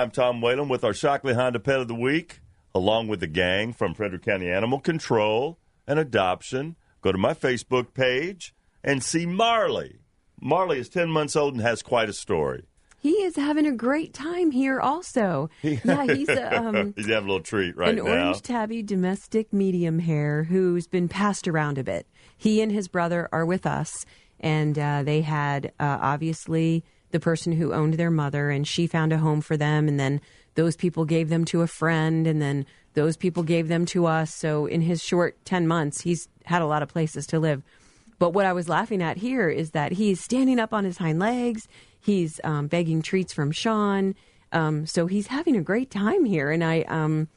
I'm Tom Whalen with our Shockley Honda Pet of the Week, along with the gang from Frederick County Animal Control and Adoption. Go to my Facebook page and see Marley. Marley is 10 months old and has quite a story. He is having a great time here also. Yeah, he's he's having a little treat right now. An orange tabby domestic medium hair who's been passed around a bit. He and his brother are with us, and they had, obviously, the person who owned their mother, and she found a home for them, and then those people gave them to a friend, and then those people gave them to us. So in his short 10 months, he's had a lot of places to live. But what I was laughing at here is that he's standing up on his hind legs. He's begging treats from Sean. So he's having a great time here. And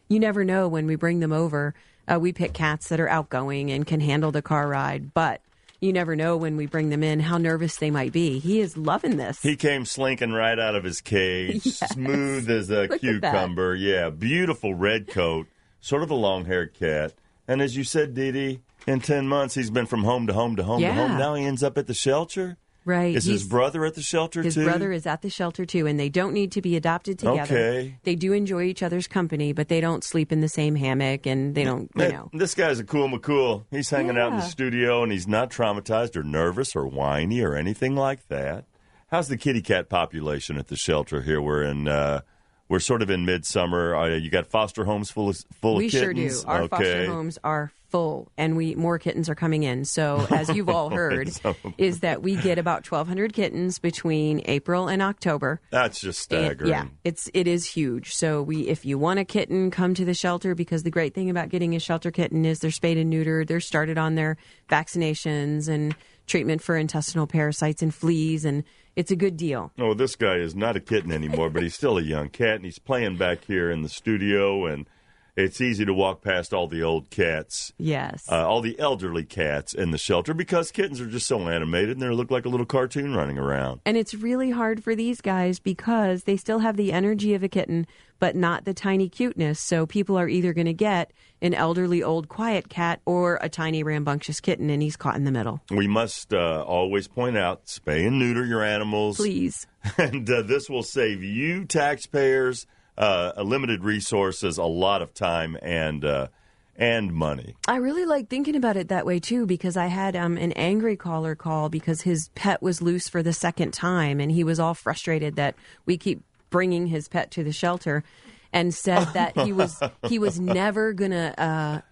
you never know when we bring them over. We pick cats that are outgoing and can handle the car ride. But you never know when we bring them in how nervous they might be. He is loving this. He came slinking right out of his cage, yes. Smooth as a cucumber. Yeah, beautiful red coat, sort of a long-haired cat. And as you said, Dee Dee, in 10 months, he's been from home to home to home to home. Now he ends up at the shelter. Right. Is his brother at the shelter, too? His brother is at the shelter, too, and they don't need to be adopted together. Okay. They do enjoy each other's company, but they don't sleep in the same hammock, and they don't, This guy's a cool McCool. He's hanging out in the studio, and he's not traumatized or nervous or whiny or anything like that. How's the kitty cat population at the shelter here? We're sort of in midsummer. You got foster homes full of kittens? We sure do. Our foster homes are full, and more kittens are coming in. So, as you've all heard, is that we get about 1,200 kittens between April and October. That's just staggering. And, it is huge. So, if you want a kitten, come to the shelter, because the great thing about getting a shelter kitten is they're spayed and neutered. They're started on their vaccinations and treatment for intestinal parasites and fleas, and it's a good deal. Oh, this guy is not a kitten anymore, but he's still a young cat, and he's playing back here in the studio, and it's easy to walk past all the old cats. Yes. All the elderly cats in the shelter, because kittens are just so animated, and they look like a little cartoon running around. And it's really hard for these guys because they still have the energy of a kitten, but not the tiny cuteness. So people are either going to get an elderly, old, quiet cat or a tiny, rambunctious kitten, and he's caught in the middle. We must always point out, spay and neuter your animals. Please. And this will save you, taxpayers, limited resources, a lot of time and money. I really like thinking about it that way, too, because I had an angry caller call because his pet was loose for the second time, and he was all frustrated that we keep bringing his pet to the shelter, and said that he was never going to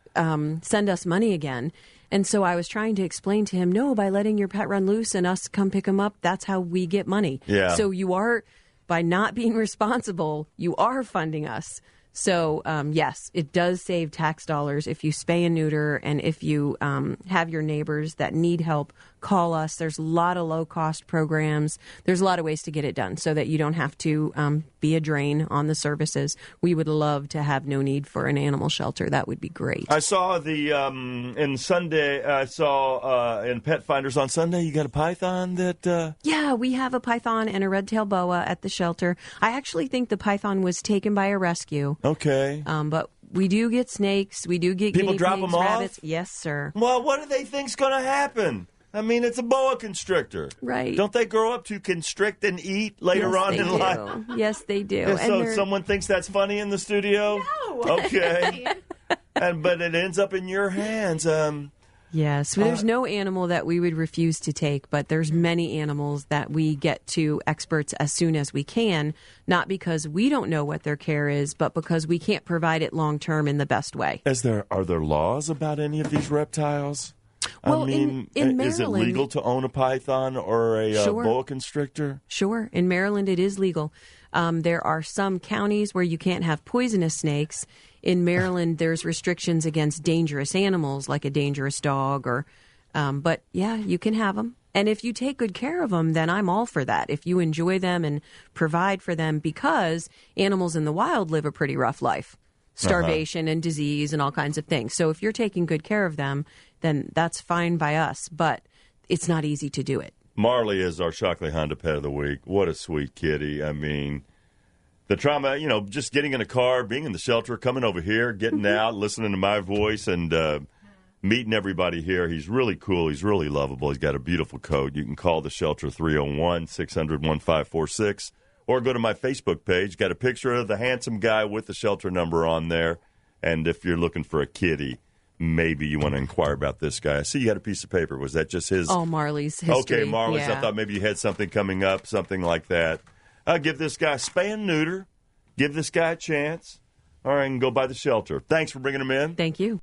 send us money again. And so I was trying to explain to him, no, by letting your pet run loose and us come pick him up, that's how we get money. Yeah. So you are, by not being responsible, you are funding us. So, yes, it does save tax dollars if you spay and neuter, and if you have your neighbors that need help, call us. There's a lot of low-cost programs. There's a lot of ways to get it done so that you don't have to be a drain on the services. We would love to have no need for an animal shelter. That would be great. I saw in Pet Finders on Sunday, you got a python that... Yeah, we have a python and a red-tailed boa at the shelter. I actually think the python was taken by a rescue. Okay. But we do get snakes. We do get people guinea drop pigs, them rabbits. off? Yes, sir. Well, what do they think's going to happen? I mean, it's a boa constrictor. Right. Don't they grow up to constrict and eat later on in life? Yes, they do. And so someone thinks that's funny in the studio? No. Okay. But it ends up in your hands. Yes, there's no animal that we would refuse to take, but there's many animals that we get to experts as soon as we can, not because we don't know what their care is, but because we can't provide it long term in the best way. Are there laws about any of these reptiles? Well, I mean, in Maryland, is it legal to own a python or a boa constrictor? Sure. In Maryland, it is legal. There are some counties where you can't have poisonous snakes. In Maryland, there's restrictions against dangerous animals like a dangerous dog, but yeah, you can have them. And if you take good care of them, then I'm all for that. If you enjoy them and provide for them, because animals in the wild live a pretty rough life. Starvation and disease and all kinds of things. So if you're taking good care of them, then that's fine by us, but it's not easy to do it. Marley is our Shockley Honda Pet of the Week. What a sweet kitty. I mean, the trauma, just getting in a car, being in the shelter, coming over here, getting out, listening to my voice, and meeting everybody here. He's really cool. He's really lovable. He's got a beautiful coat. You can call the shelter 301-600-1546. or go to my Facebook page. Got a picture of the handsome guy with the shelter number on there. And if you're looking for a kitty, maybe you want to inquire about this guy. I see you had a piece of paper. Was that just his? Oh, Marley's history. Okay, Marley's. Yeah. I thought maybe you had something coming up, something like that. Give this guy spay and neuter. Give this guy a chance. All right, and go by the shelter. Thanks for bringing him in. Thank you.